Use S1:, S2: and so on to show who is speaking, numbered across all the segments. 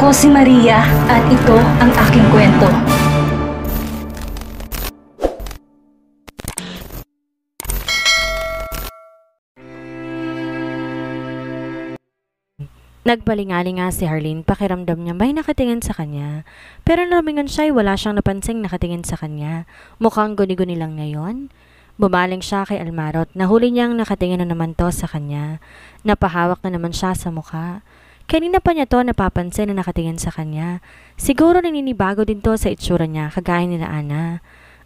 S1: Ako si Maria at ito ang aking kwento.
S2: Nagbalingali nga si Harleen, pakiramdam niya may nakatingin sa kanya. Pero nalamingan siya ay wala siyang napansing nakatingin sa kanya. Mukhang guni-guni lang ngayon. Bumaling siya kay Almaro at nahuli niyang nakatingin na naman to sa kanya. Napahawak na naman siya sa mukha. Kanina pa niya to napapansin na nakatingin sa kanya. Siguro naninibago din to sa itsura niya, kagaya ni Ana.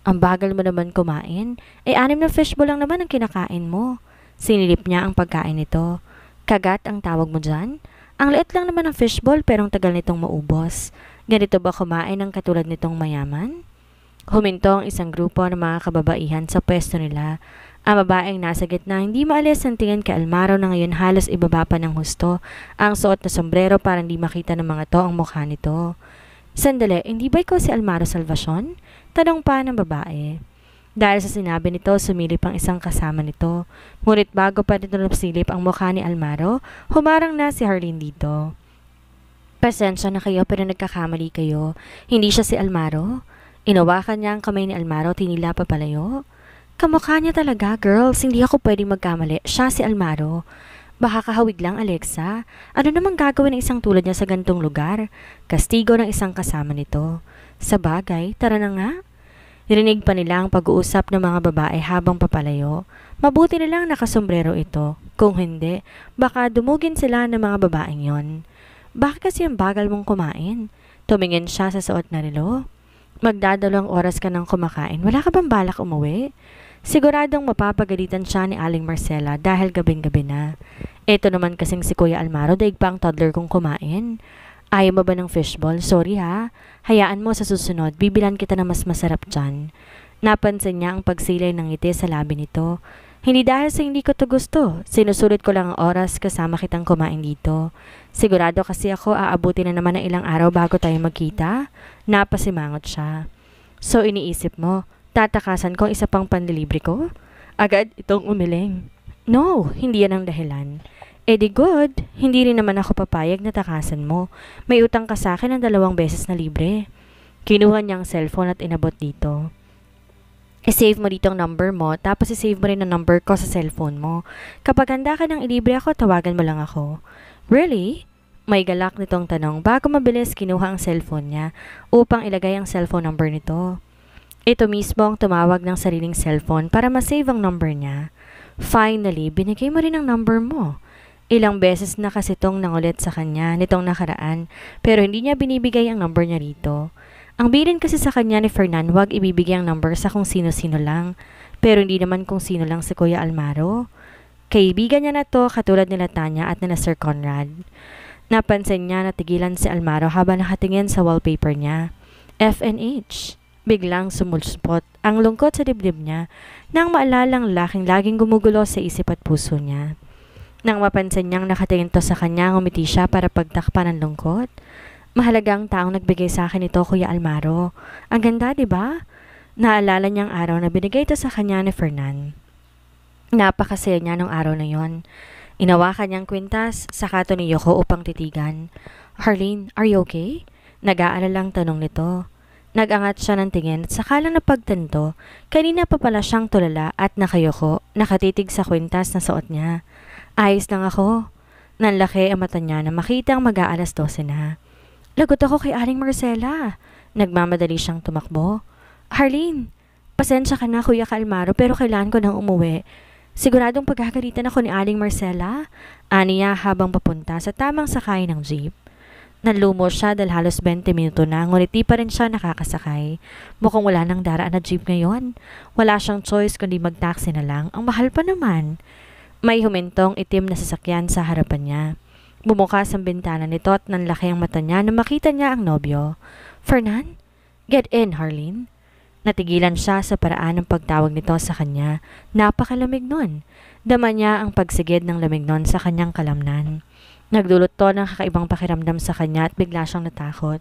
S2: Ang bagal mo naman kumain. 6 na fishbowl lang naman ang kinakain mo. Sinilip niya ang pagkain nito. Kagat ang tawag mo dyan? Ang liit lang naman ng fishball pero ang tagal nitong maubos. Ganito ba kumain ng katulad nitong mayaman? Huminto ang isang grupo ng mga kababaihan sa pwesto nila. Ang babaeng nasa gitna hindi maalis ang tingin kay Almaro na ngayon halos ibaba pa ng husto ang suot na sombrero para hindi makita ng mga to ang mukha nito. Sandali, hindi ba ikaw si Almaro Salvacion? Tanong pa ng babae. Dahil sa sinabi nito, sumilip ang isang kasama nito. Ngunit bago pa nito napsilip ang mukha ni Almaro, humarang na si Harleen dito. Pasensya na kayo pero nagkakamali kayo. Hindi siya si Almaro. Inawakan niya ang kamay ni Almaro, tinila pa palayo. Kamukha niya talaga, girls. Hindi ako pwedeng magkamali. Siya si Almaro. Baka kahawig lang, Alexa. Ano namang gagawin ng isang tulad niya sa gantong lugar? Kastigo ng isang kasama nito. Sa bagay, tara na nga. Nirinig pa nila ang pag-uusap ng mga babae habang papalayo. Mabuti nilang nakasombrero ito. Kung hindi, baka dumugin sila ng mga babaeng yon. Bakit kasi ang bagal mong kumain? Tumingin siya sa suot na relo. Magdadalawang oras ka nang kumakain. Wala ka bang balak umuwi? Siguradong mapapagalitan siya ni Aling Marcela dahil gabing-gabi na. Ito naman kasing si Kuya Almaro, daig pa ang toddler kong kumain. Ayaw mo ba ng fishball? Sorry ha. Hayaan mo sa susunod, bibilan kita na mas masarap dyan. Napansin niya ang pagsilay ng ngiti sa labi nito. Hindi dahil sa hindi ko to gusto. Sinusulit ko lang ang oras kasama kitang kumain dito. Sigurado kasi ako aabuti na naman ng ilang araw bago tayo magkita. Napasimangot siya. So iniisip mo, tatakasan ko isa pang panlilibre ko? Agad itong umiling. No, hindi yan ang dahilan. Eh di good, hindi rin naman ako papayag na takasan mo. May utang ka sa akin ng 2 beses na libre. Kinuha niyang cellphone at inabot dito. I-save mo dito ang number mo, tapos i-save mo rin ang number ko sa cellphone mo. Kapag handa ka ng ilibre ako, tawagan mo lang ako. Really? May galak nitong tanong. Bago mabilis, kinuha ang cellphone niya upang ilagay ang cellphone number nito. Ito mismo ang tumawag ng sariling cellphone para ma-save ang number niya. Finally, binigay mo rin ang number mo. Ilang beses na kasi itong nangulit sa kanya nitong nakaraan pero hindi niya binibigay ang number niya rito. Ang bilin kasi sa kanya ni Fernan, wag ibibigay ang number sa kung sino-sino lang. Pero hindi naman kung sino lang si Kuya Almaro. Kaibigan niya na to katulad nila Tanya at nila Sir Conrad. Napansin niya na tigilan si Almaro habang nakatingin sa wallpaper niya. FNH. Biglang sumulspot ang lungkot sa dibdib niya nang maalalang laking laging gumugulo sa isip at puso niya. Nang mapansin niyang nakatingin to sa kanya, ngumiti siya para pagtakpan ng lungkot. Mahalagang taong nagbigay sa akin ito, Kuya Almaro. Ang ganda, di ba? Naalala niyang araw na binigay ito sa kanya ni Fernan. Napakasaya niya nung araw na yon. Inawakan niyang kwintas, saka to ni Yoko upang titigan. Harleen, are you okay? Nag-aalalang tanong nito. Nag-angat siya ng tingin at saka lang napagtanto, kanina pa pala siyang tulala at nakayoko, nakatitig sa kwintas na suot niya. Ayos lang ako. Nanlaki ang mata niya na makita ang mag-aalas 12 na. Lagot ako kay Aling Marcela. Nagmamadali siyang tumakbo. Harleen, pasensya ka na Kuya Almaro pero kailangan ko nang umuwi. Siguradong pagkakalitan ako ni Aling Marcela. Aniya habang papunta sa tamang sakay ng jeep. Nanlumo siya dahil halos 20 minuto na ngunit di pa rin siya nakakasakay. Mukhang wala nang daraan na jeep ngayon. Wala siyang choice kundi mag-taxi na lang. Ang mahal pa naman. May humintong itim na sasakyan sa harapan niya. Bumukas ang bintana nito at nanlaki ang mata niya na makita niya ang nobyo. Fernan? Get in, Harleen. Natigilan siya sa paraan ng pagtawag nito sa kanya. Napakalamig nun. Dama niya ang pagsigid ng lamig nun sa kanyang kalamnan. Nagdulot to ng kakaibang pakiramdam sa kanya at bigla siyang natakot.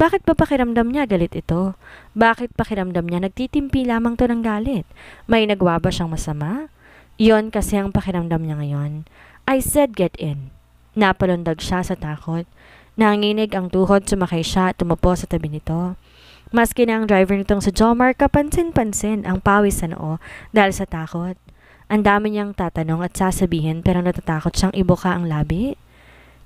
S2: Bakit ba pakiramdam niya galit ito? Bakit pakiramdam niya nagtitimpi lamang to ng galit? May nagwa ba siyang masama? Yon kasi ang pakiramdam niya ngayon. I said get in. Napalundag siya sa takot. Nanginginig ang tuhod, sumakay siya at tumupo sa tabi nito. Maski na ang driver nitong si Jomar, kapansin-pansin ang pawis sa noo dahil sa takot. Ang dami niyang tatanong at sasabihin pero natatakot siyang ibuka ang labi.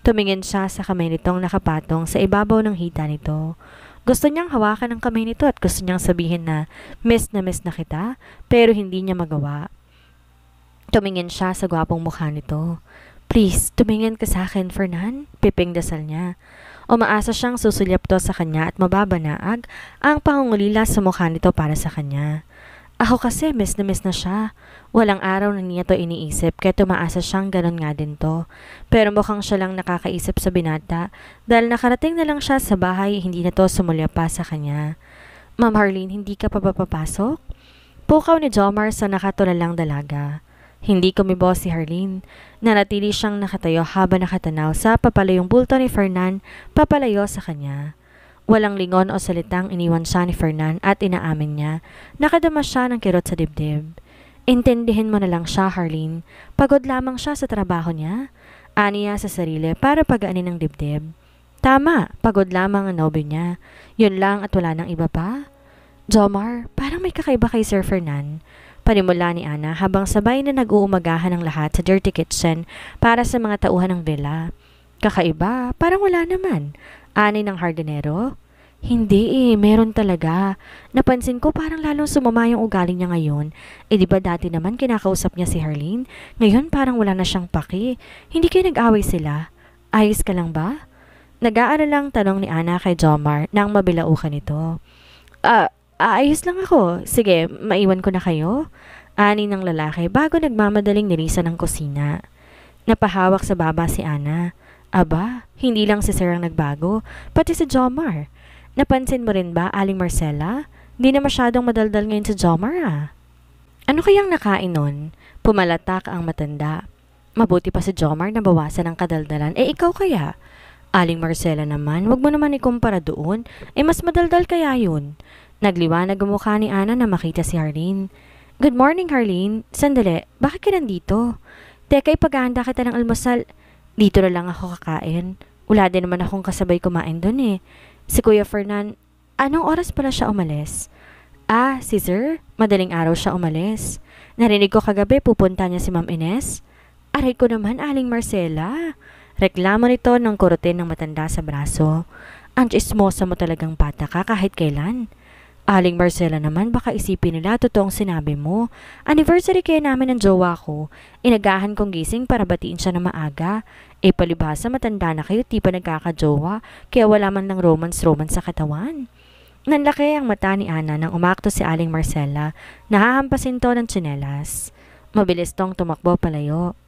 S2: Tumingin siya sa kamay nitong nakapatong sa ibabaw ng hita nito. Gusto niyang hawakan ang kamay nito at gusto niyang sabihin na miss na kita pero hindi niya magawa. Tumingin siya sa gwapong mukha nito. Please, tumingin ka sa akin, Fernan. Piping dasal niya. Umaasa siyang susulyap to sa kanya at mababanaag ang pangungulila sa mukha nito para sa kanya. Ako kasi miss na siya. Walang araw na niya to iniisip kaya tumaasa siyang ganun nga din to. Pero mukhang siya lang nakakaisip sa binata dahil nakarating na lang siya sa bahay hindi na to sumulyap pa sa kanya. Ma'am Harleen, hindi ka pa papapasok? Pukaw ni Jomar sa nakatulalang dalaga. Hindi kumibo si Harleen. Nanatili siyang nakatayo habang nakatanaw sa papalayong bulto ni Fernan papalayo sa kanya. Walang lingon o salitang iniwan siya ni Fernan at inaamin niya. Nakadama siya ng kirot sa dibdib. Intindihin mo na lang siya, Harleen. Pagod lamang siya sa trabaho niya. Aniya sa sarili para pagaanin ng dibdib. Tama, pagod lamang ang nobyo niya. Yun lang at wala nang iba pa. Jomar, parang may kakaiba kay Sir Fernan. Panimula ni Ana habang sabay na nag-uumagahan ng lahat sa dirty kitchen para sa mga tauhan ng villa. Kakaiba, parang wala naman. Ani ng hardinero? Hindi meron talaga. Napansin ko parang lalong sumama yung ugali niya ngayon. Di ba dati naman kinakausap niya si Harleen? Ngayon parang wala na siyang paki. Hindi kayo nag-away sila? Ayos ka lang ba? Nag-aaralang tanong ni Ana kay Jomar nang mabilaukan ito. Ayos lang ako. Sige, maiwan ko na kayo. Ani ng lalaki bago nagmamadaling nilisan ng kusina. Napahawak sa baba si Ana. Aba, hindi lang si Sir ang nagbago, pati si Jomar. Napansin mo rin ba, Aling Marcela? Di na masyadong madaldal ngayon si Jomar Ano kayang nakain nun? Pumalatak ang matanda. Mabuti pa si Jomar na bawasan ang kadaldalan. Ikaw kaya? Aling Marcela naman, wag mo naman ikumpara doon. Mas madaldal kaya yun. Nagliwanag ang mukha ni Ana na makita si Harleen. Good morning, Harleen. Sandali, bakit ka nandito? Teka, ipaghahanda kita ng almusal. Dito na lang ako kakain. Wala din naman akong kasabay kumain doon Si Kuya Fernan, anong oras pala siya umalis? Si Sir, madaling araw siya umalis. Narinig ko kagabi pupunta niya si Ma'am Ines. Aray ko naman, Aling Marcela. Reklamo nito ng kurutin ng matanda sa braso. Ang chismosa mo talagang bata ka kahit kailan. Aling Marcela naman, baka isipin nila totoong sinabi mo. Anniversary kaya namin ng jowa ko. Inagahan kong gising para batiin siya na maaga. Palibhasa matanda na kayo, di pa nagkakajowa, kaya wala man ng romance sa katawan. Nanlaki ang mata ni Ana nang umakto si Aling Marcela. Nahahampasin to ng tsinelas. Mabilis tong tumakbo palayo.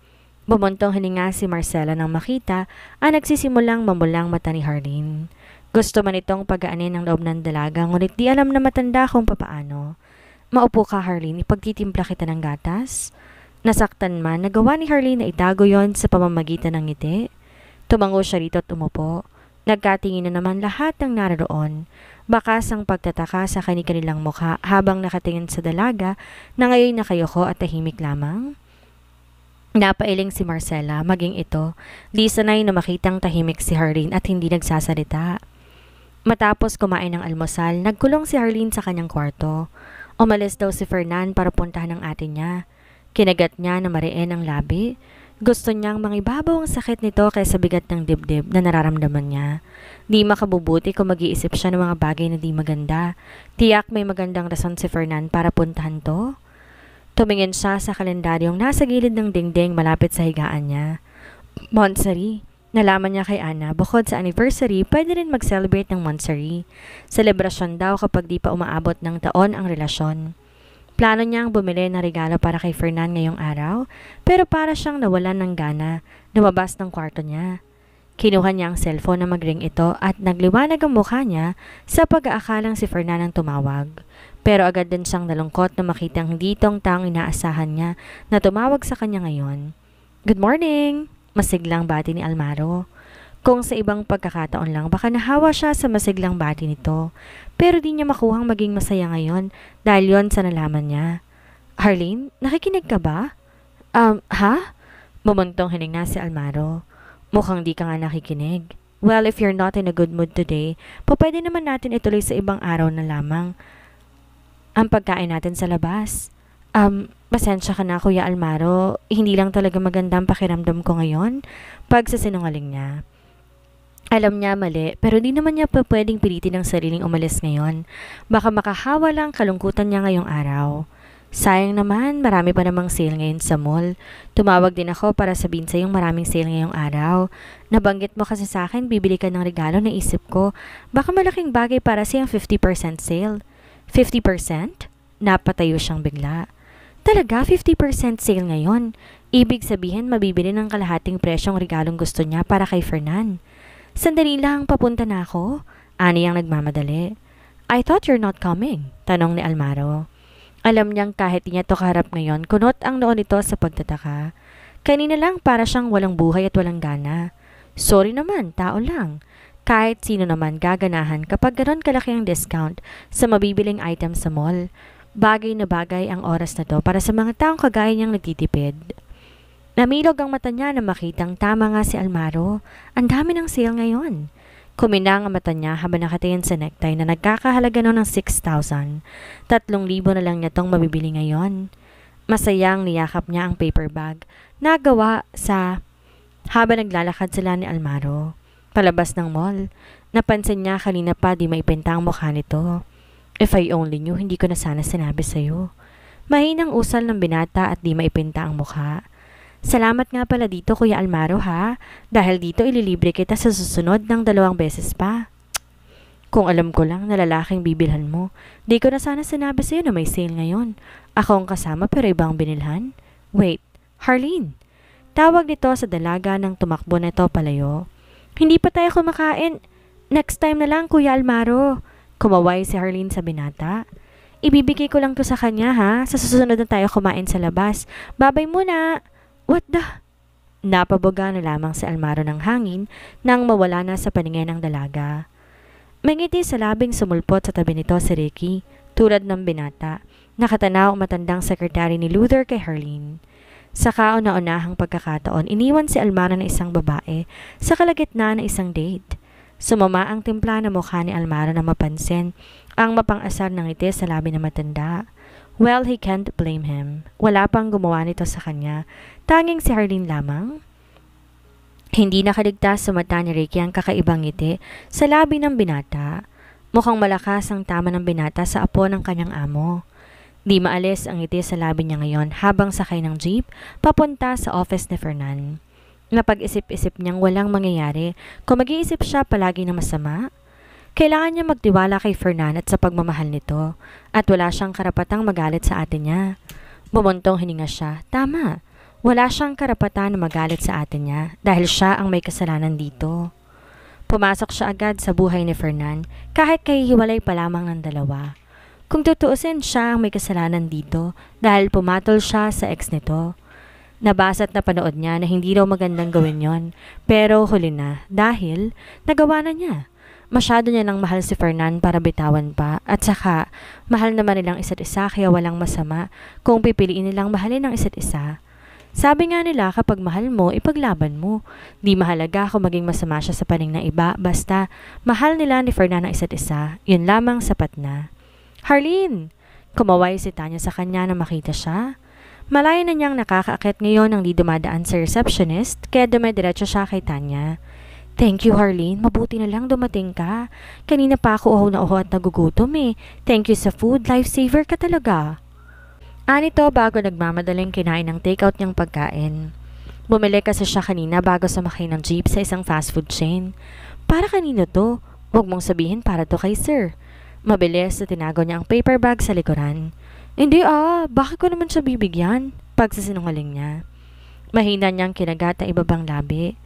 S2: Bumuntong hininga si Marcela nang makita ang nagsisimulang mamulang mata ni Harleen. Gusto man itong pagaanin ng loob ng dalaga, ngunit di alam na matanda kung papaano. Maupo ka, Harleen, ipagtitimpla kita ng gatas. Nasaktan man, nagawa ni Harleen na itago yon sa pamamagitan ng ngiti. Tumango siya rito at umupo. Nagkatingin na naman lahat ng naroon. Bakas ang pagtataka sa kanilang mukha habang nakatingin sa dalaga na ngayon nakayoko at tahimik lamang. Napailing si Marcela, maging ito. Di sanay na makitang tahimik si Harleen at hindi nagsasalita. Matapos kumain ng almusal, nagkulong si Harleen sa kanyang kwarto. Umalis daw si Fernan para puntahan ang ate niya. Kinagat niya na mariin ang labi. Gusto niyang mangibabaw ang sakit nito kaysa bigat ng dibdib na nararamdaman niya. Di makabubuti kung mag-iisip siya ng mga bagay na di maganda. Tiyak may magandang rason si Fernan para puntahan to. Tumingin siya sa kalendaryong nasa gilid ng dingding malapit sa higaan niya. Monthsary. Nalaman niya kay Ana, bukod sa anniversary, pwede rin mag-celebrate ng monthsary. Selebrasyon daw kapag di pa umaabot ng taon ang relasyon. Plano niyang bumili ng regalo para kay Fernan ngayong araw, pero para siyang nawalan ng gana, lumabas ng kwarto niya. Kinuha niya ang cellphone na mag-ring ito at nagliwanag ang mukha niya sa pag-aakalang si Fernan ang tumawag. Pero agad din siyang nalungkot na makitang hindi itong taong inaasahan niya na tumawag sa kanya ngayon. Good morning! Masiglang bati ni Almaro. Kung sa ibang pagkakataon lang, baka nahawa siya sa masiglang bati nito. Pero di niya makuhang maging masaya ngayon dahil yon sa nalaman niya. Harleen, nakikinig ka ba? Ha? Bumuntong hininga si Almaro. Mukhang di ka nga nakikinig. Well, if you're not in a good mood today, pwede naman natin ituloy sa ibang araw na lamang ang pagkain natin sa labas. Pasensya ka na Kuya Almaro, hindi lang talaga magandang pakiramdam ko ngayon pagsasinungaling niya. Alam niya mali, pero di naman niya pwedeng pilitin ang sariling umalis ngayon. Baka makahawa lang kalungkutan niya ngayong araw. Sayang naman, marami pa namang sale ngayon sa mall. Tumawag din ako para sabihin sa'yong maraming sale ngayong araw. Nabanggit mo kasi sa akin, bibili ka ng regalo na isip ko. Baka malaking bagay para sa'yong 50% sale. 50%? Napatayo siyang bigla. Talaga, 50% sale ngayon. Ibig sabihin, mabibili ng kalahating presyong regalong gusto niya para kay Fernan. Sandali lang, papunta na ako. Ani ang nagmamadali. I thought you're not coming, tanong ni Almaro. Alam niyang kahit niya to kaharap ngayon, kunot ang noon nito sa pagtataka. Kanina lang para siyang walang buhay at walang gana. Sorry naman, tao lang. Kahit sino naman gaganahan kapag ganon kalaki ang discount sa mabibiling item sa mall. Bagay na bagay ang oras na to para sa mga taong kagaya niyang nagtitipid. Namilog ang mata niya na makitang tama nga si Almaro. Ang dami ng sale ngayon. Kuminang ang mata niya habang nakatingin sa necktie na nagkakahalaga noon ng 6,000. 3,000 na lang niya tong mabibili ngayon. Masayang niyakap niya ang paper bag na gawa sa habang naglalakad sila ni Almaro. Palabas ng mall, napansin niya kanina pa di maipinta ang mukha nito. If I only knew, hindi ko na sana sinabi sa'yo. Mahinang usal ng binata at di maipinta ang mukha. Salamat nga pala dito Kuya Almaro ha, dahil dito ililibre kita sa susunod ng 2 beses pa. Kung alam ko lang na lalaking bibilhan mo, di ko na sana sinabi sa'yo na may sale ngayon. Ako ang kasama pero ibang binilhan. Wait, Harleen. Tawag nito sa dalaga ng tumakbo nito palayo. Hindi pa tayo kumakain. Next time na lang Kuya Almaro. Kumaway si Harleen sa binata. Ibibigay ko lang to sa kanya ha, sa susunod na tayo kumain sa labas. Babay muna. What the? Napaboga na lamang si Almaro ng hangin nang mawala na sa paningin ng dalaga. May ngiti sa labing sumulpot sa tabi nito si Ricky, tulad ng binata, nakatanaw ang matandang sekretary ni Luther kay Harleen. Sa kauna-unahang pagkakataon, iniwan si Almaro ng isang babae sa kalagitnaan ng isang date. Sumama ang timpla na mukha ni Almaro na mapansin ang mapang-asar ng ngiti sa labi ng matanda. Well, he can't blame him. Wala pang gumawa nito sa kanya. Tanging si Harleen lamang. Hindi nakaligtas sa mata ni Ricky ang kakaibang ngiti sa labi ng binata. Mukhang malakas ang tama ng binata sa apo ng kanyang amo. Di maalis ang ngiti sa labi niya ngayon habang sakay ng jeep papunta sa office ni Fernan. Napag-isip-isip niyang walang mangyayari kung mag-iisip siya palagi na masama. Kailangan niya magtiwala kay Fernan at sa pagmamahal nito at wala siyang karapatang magalit sa ate niya. Bumuntong hininga siya. Tama. Wala siyang karapatan na magalit sa ate niya dahil siya ang may kasalanan dito. Pumasok siya agad sa buhay ni Fernan kahit kahihiwalay pa lamang ng dalawa. Kung tutuusin, siya ang may kasalanan dito dahil pumatol siya sa ex nito. Nabasa at napanood niya na hindi raw magandang gawin yon, pero huli na dahil nagawa na niya. Masyado niya nang mahal si Fernan para bitawan pa at saka mahal naman nilang isa't isa kaya walang masama kung pipiliin nilang mahalin ang isa't isa. Sabi nga nila kapag mahal mo, ipaglaban mo. Di mahalaga kung maging masama siya sa paning ng iba, basta mahal nila ni Fernan ang isa't isa, yun lamang sapat na. Harleen! Kumaway si Tanya sa kanya na makita siya. Malayo na niyang nakakaakit ngayon ang di dumadaan sa receptionist kaya dumediretso siya kay Tanya. Thank you, Harleen. Mabuti na lang dumating ka. Kanina pa ako uhaw na uhaw at nagugutom eh. Thank you sa food. Lifesaver ka talaga. Anito bago nagmamadaling kinain ng takeout niyang pagkain. Bumili kasi siya kanina bago sumakay ng jeep sa isang fast food chain. Para kanino to? Huwag mong sabihin para to kay sir. Mabilis na tinago niya ang paper bag sa likuran. Hindi bakit ko naman siya bibigyan? Pagsasinungaling niya. Mahina niyang kinagat ang ibabang labi.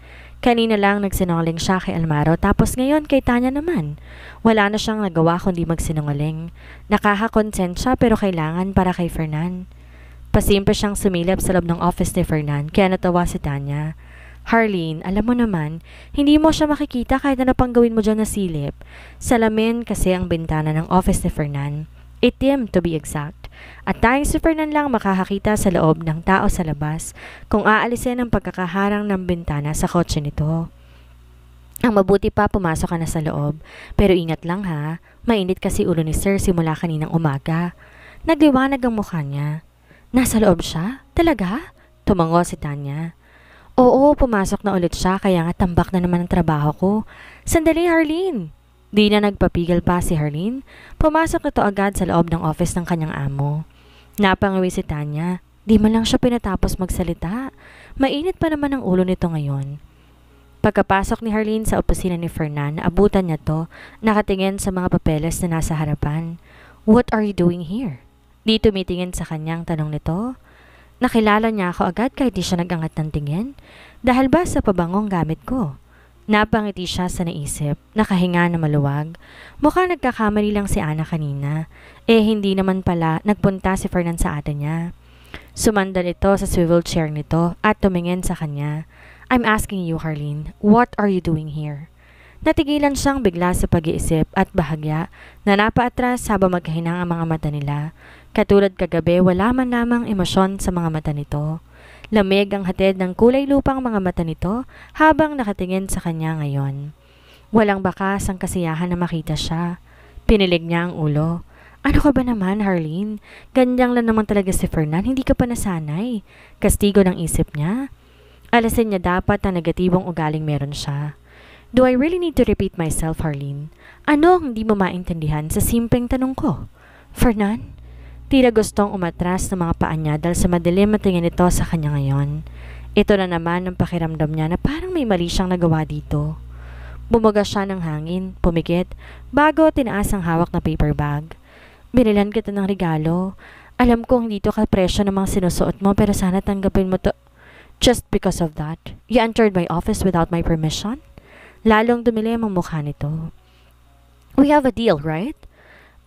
S2: Kanina lang nagsinungaling siya kay Almaro tapos ngayon kay Tanya naman. Wala na siyang nagawa kundi magsinungaling. Nakaka-consent siya pero kailangan para kay Fernan. Pasimple siyang sumilip sa loob ng office ni Fernan kaya natawa si Tanya. Harleen, alam mo naman, hindi mo siya makikita kahit ano pang gawin mo dyan na silip. Salamin kasi ang bintana ng office ni Fernan. Itim to be exact. At tayong si Fernan lang makakakita sa loob ng tao sa labas kung aalisin ang pagkakaharang ng bintana sa kotse nito. Ang mabuti pa pumasok ka na sa loob. Pero ingat lang ha, mainit kasi ulo ni Sir simula kaninang umaga. Nagliwanag ang mukha niya. Nasa loob siya? Talaga? Tumango si Tanya. Oo, pumasok na ulit siya kaya nga tambak na naman ang trabaho ko. Sandali, Harleen! Di na nagpapigil pa si Harleen. Pumasok na to agad sa loob ng office ng kanyang amo. Napangawi si Tanya. Di man lang siya pinatapos magsalita. Mainit pa naman ang ulo nito ngayon. Pagkapasok ni Harleen sa opisina ni Fernan, abutan niya to, nakatingin sa mga papeles na nasa harapan. What are you doing here? Di tumitingin sa kanyang tanong nito. Nakilala niya ako agad kahit di siya nagangat ng tingin. Dahil ba sa pabangong gamit ko? Napangiti siya sa naisip, nakahinga na maluwag. Mukhang nagkakamali lang si Ana kanina. Hindi naman pala nagpunta si Fernan sa ate niya. Sumandal ito sa swivel chair nito at tumingin sa kanya. I'm asking you, Harleen, what are you doing here? Natigilan siyang bigla sa pag-iisip at bahagya na napaatras habang magkahinang ang mga mata nila. Katulad kagabi, wala man lamang emosyon sa mga mata nito. Lamig ang hatid ng kulay lupang mga mata nito habang nakatingin sa kanya ngayon. Walang bakas ang kasiyahan na makita siya. Pinilig niya ang ulo. Ano ka ba naman, Harleen? Ganyang lang naman talaga si Fernan, hindi ka pa nasanay. Kastigo ng isip niya. Alasin niya dapat na negatibong ugaling meron siya. Do I really need to repeat myself, Harleen? Ano ang hindi mo maintindihan sa simpleng tanong ko? Fernan? Tila gustong umatras ng mga paa niya dahil sa madilim na tingin ito sa kanya ngayon. Ito na naman ang pakiramdam niya na parang may mali siyang nagawa dito. Bumuga siya ng hangin, pumikit, bago tinaas ang hawak na paper bag. Binilan kita ng regalo. Alam kong dito ka presyo ng mga sinusuot mo pero sana tanggapin mo to. Just because of that, you entered my office without my permission? Lalong dumilim ang mukha nito. We have a deal, right?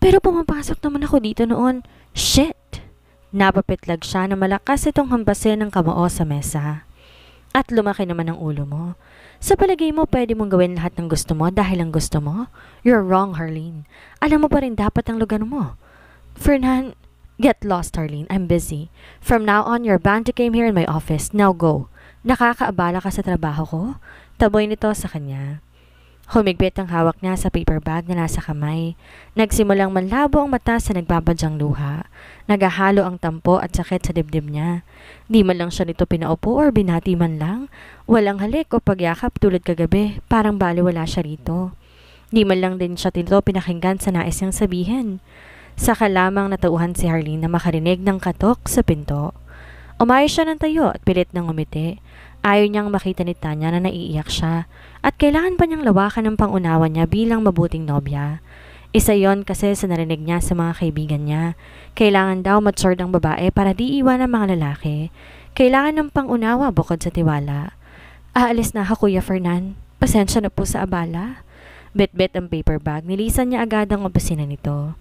S2: Pero pumapasok naman ako dito noon. Shit! Napapitlag siya na malakas itong hampasin ng kamao sa mesa. At lumaki naman ang ulo mo. Sa palagay mo, pwede mong gawin lahat ng gusto mo dahil ang gusto mo? You're wrong, Harleen. Alam mo pa rin dapat ang lugar mo. Fernan, get lost, Harleen. I'm busy. From now on, you're bound to came here in my office. Now go. Nakakaabala ka sa trabaho ko? Taboy nito sa kanya. Humigpit ang hawak niya sa paper bag na nasa kamay. Nagsimulang manlabo ang mata sa nagbabadyang luha. Nagahalo ang tampo at sakit sa dibdib niya. Di man lang siya nito pinaupo or binati man lang. Walang halik o pagyakap tulad kagabi. Parang baliwala siya rito. Di man lang din siya nito pinakinggan sa nais niyang sabihin. Saka lamang natauhan si Harleen na makarinig ng katok sa pinto. Umayos siya ng tayo at pilit nang umiti. Ayaw niyang makita ni Tanya na naiiyak siya at kailangan pa niyang lawakan ng pangunawa niya bilang mabuting nobya. Isa yon kasi sa narinig niya sa mga kaibigan niya. Kailangan daw matured ang babae para di iwan ang mga lalaki. Kailangan ng pangunawa bukod sa tiwala. Aalis na ako, Kuya Fernan. Pasensya na po sa abala. Bet-bet ang paper bag, nilisan niya agad ang opisina nito.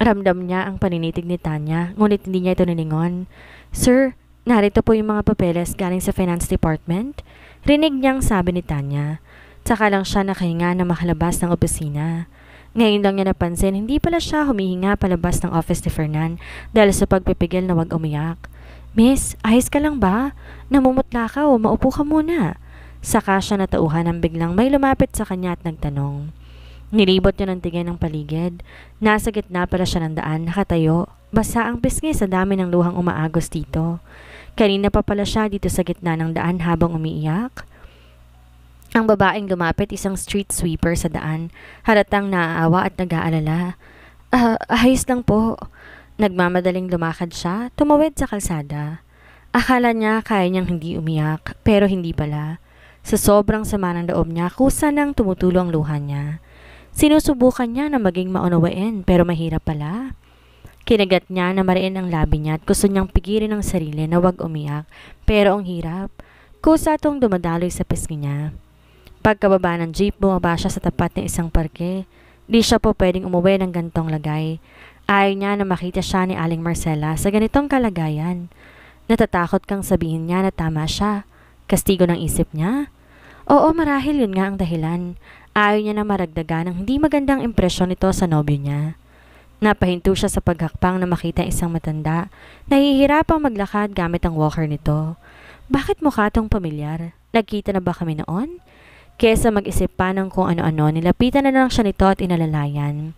S2: Ramdam niya ang paninitig ni Tanya, ngunit hindi niya ito nilingon. Sir, narito po yung mga papeles galing sa Finance Department. Rinig niyang sabi ni Tanya. Tsaka lang siya nakahinga na makalabas ng opisina. Ngayon lang niya napansin, hindi pala siya humihinga palabas ng office ni Fernan dahil sa pagpipigil na wag umiyak. Miss, ayos ka lang ba? Namumutla ka o maupo ka muna. Saka siya natauhan ng biglang may lumapit sa kanya at nagtanong. Nilibot niya ng tingin ng paligid. Nasa gitna pala siya ng daan, nakatayo. Basa ang pisngi sa dami ng luhang umaagos dito. Kanina pa pala siya dito sa gitna ng daan habang umiiyak. Ang babaeng lumapit, isang street sweeper sa daan. Halatang naaawa at nag-aalala. Ayos lang po. Nagmamadaling lumakad siya, tumawid sa kalsada. Akala niya kaya niyang hindi umiyak, pero hindi pala. Sa sobrang sama ng loob niya, kusa nang tumutulo ang luha niya. Sinusubukan niya na maging maunawain, pero mahirap pala. Kinagat niya na mariin ang labi niya at gusto niyang pigirin ang sarili na wag umiyak, pero ang hirap. Kusa itong dumadaloy sa pisngi niya. Pagkababa ng jeep, bumaba siya sa tapat ng isang parke. Di siya po pwedeng umuwi ng gantong lagay. Ayaw niya na makita siya ni Aling Marcela sa ganitong kalagayan. Natatakot kang sabihin niya na tama siya. Kastigo ng isip niya? Oo, marahil yun nga ang dahilan. Ayaw niya na maragdagan ng hindi magandang impresyon nito sa nobyo niya. Napahinto siya sa paghakpang na makita isang matanda. Nahihirapang maglakad gamit ang walker nito. Bakit mukha tong pamilyar? Nagkita na ba kami noon? Kesa mag-isip pa ng kung ano-ano, nilapitan na lang siya nito at inalalayan.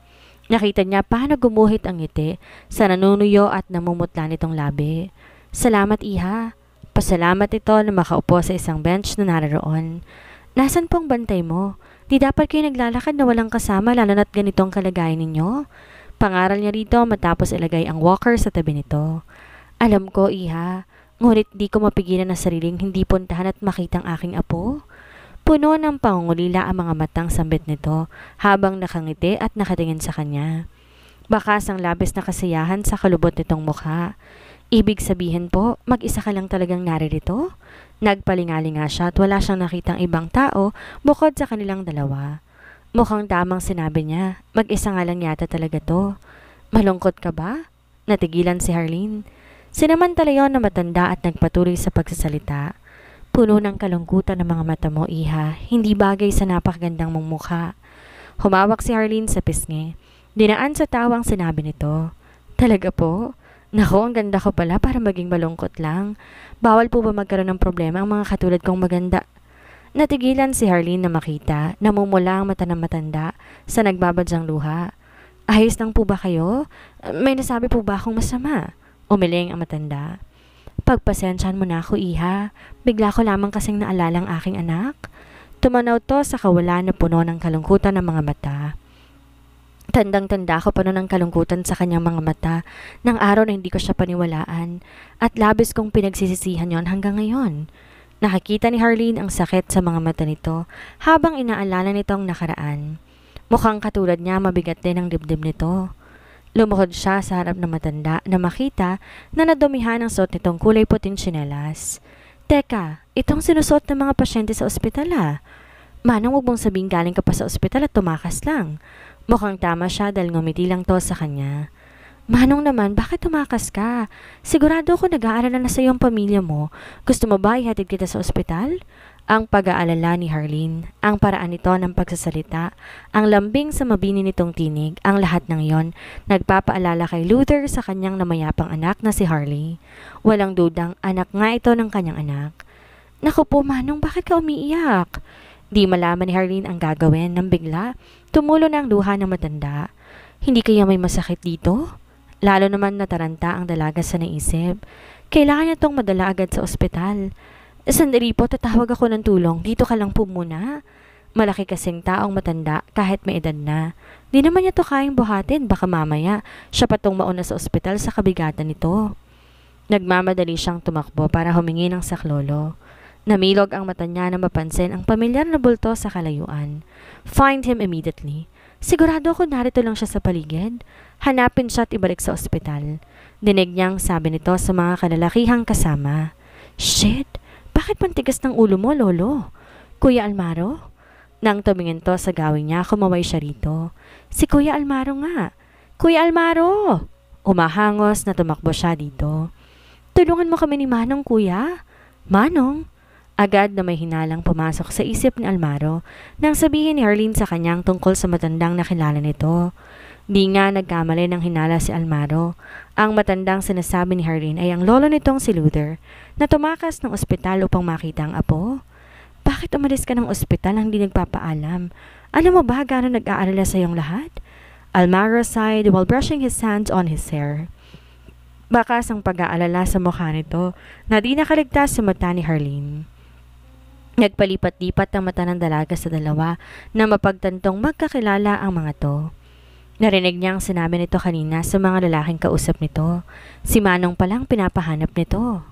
S2: Nakita niya paano gumuhit ang ngiti sa nanunuyo at namumutla nitong labi. Salamat, iha. Pasalamat ito na makaupo sa isang bench na naroon. Nasaan pong bantay mo? Di dapat kayo naglalakad na walang kasama lalo na't ganitong kalagayan ninyo? Pangaral niya rito matapos ilagay ang walker sa tabi nito. Alam ko, iha. Ngunit di ko mapigilan na sariling hindi puntahan at makitang aking apo. Puno ng pangungulila ang mga matang sambit nito habang nakangiti at nakatingin sa kanya. Bakas ang labis na kasiyahan sa kalubot nitong mukha. Ibig sabihin po, mag-isa ka lang talagang naririto? Nagpalingalinga siya at wala siyang nakitang ibang tao bukod sa kanilang dalawa. Mukhang tamang sinabi niya, mag-isa nga lang yata talaga to. Malungkot ka ba? Natigilan si Harleen. Sinamantala yon na matanda at nagpatuloy sa pagsasalita. Puno ng kalungkutan ng mga mata mo, iha, hindi bagay sa napakagandang mong mukha. Humawak si Harleen sa pisngi. Dinaan sa tawang sinabi nito. Talaga po? Nako, ang ganda ko pala para maging malungkot lang. Bawal po ba magkaroon ng problema ang mga katulad kong maganda? Natigilan si Harleen na makita, namumula ang mata ng matanda sa nagbabadyang luha. Ayos lang po ba kayo? May nasabi po ba akong masama? Umiling ang matanda. Pagpasensyahan mo na ako, iha. Bigla ko lamang kasing naalala ang aking anak. Tumanaw to sa kawalan na puno ng kalungkutan ng mga mata. Tandang-tanda ko pa noon ang kalungkutan sa kanyang mga mata ng araw na hindi ko siya paniwalaan at labis kong pinagsisisihan yon hanggang ngayon. Nakikita ni Harleen ang sakit sa mga mata nito habang inaalala nitong nakaraan. Mukhang katulad niya mabigat din ang dibdib nito. Lumuhod siya sa harap ng matanda na makita na nadumihan ang suot nitong kulay puting tsinelas. Teka, itong sinusuot ng mga pasyente sa ospital ah. Manong huwag mong sabing galing ka pa sa ospital at tumakas lang. Mukhang tama siya dahil ngumiti lang to sa kanya. Manong naman, bakit tumakas ka? Sigurado ako nag-aalala na sa iyong pamilya mo. Gusto mo ba ihatid kita sa ospital? Ang pag-aalala ni Harleen, ang paraan nito ng pagsasalita, ang lambing sa mabini nitong tinig, ang lahat ng iyon, nagpapaalala kay Luther sa kanyang namayapang anak na si Harley. Walang dudang anak nga ito ng kanyang anak. Naku po, Manong, bakit ka umiiyak? Di malaman ni Harleen ang gagawin nang bigla, tumulo na ang luha ng matanda. Hindi kaya may masakit dito? Lalo naman nataranta ang dalaga sa naisip. Kailangan niya tong madala agad sa ospital. Sandali po, tatawag ako ng tulong. Dito ka lang po muna. Malaki kasing taong matanda kahit may edad na. Di naman niya to kayang buhatin. Baka mamaya siya patong mauna sa ospital sa kabigatan nito. Nagmamadali siyang tumakbo para humingi ng saklolo. Namilog ang mata niya na mapansin ang pamilyar na bulto sa kalayuan. Find him immediately. Sigurado ako narito lang siya sa paligid. Hanapin siya at ibalik sa ospital. Dinig niyang sabi nito sa mga kalalakihang kasama. Shit! Bakit mantigas ng ulo mo, Lolo? Kuya Almaro? Nang tumingin to sa gawin niya, kumaway siya rito. Si Kuya Almaro nga. Kuya Almaro! Umahangos na tumakbo siya dito. Tulungan mo kami ni Manong, kuya. Manong? Agad na may hinalang pumasok sa isip ni Almaro nang sabihin ni Harleen sa kanyang tungkol sa matandang nakilala nito. Di nga nagkamali ng hinala si Almaro. Ang matandang sinasabi ni Harleen ay ang lolo nitong si Luther na tumakas ng ospital upang makita ang apo. Bakit umalis ka ng ospital nang di nagpapaalam? Alam mo ba gano'n nag-aalala sa iyong lahat? Almaro sighed while brushing his hands on his hair. Bakas ang pag-aalala sa mukha nito na di nakaligtas sa mata ni Harleen. Nagpalipat-lipat ang mata ng dalaga sa dalawa na mapagtantong magkakilala ang mga to. Narinig niyang sinabi nito kanina sa mga lalaking kausap nito. Si Manong palang pinapahanap nito.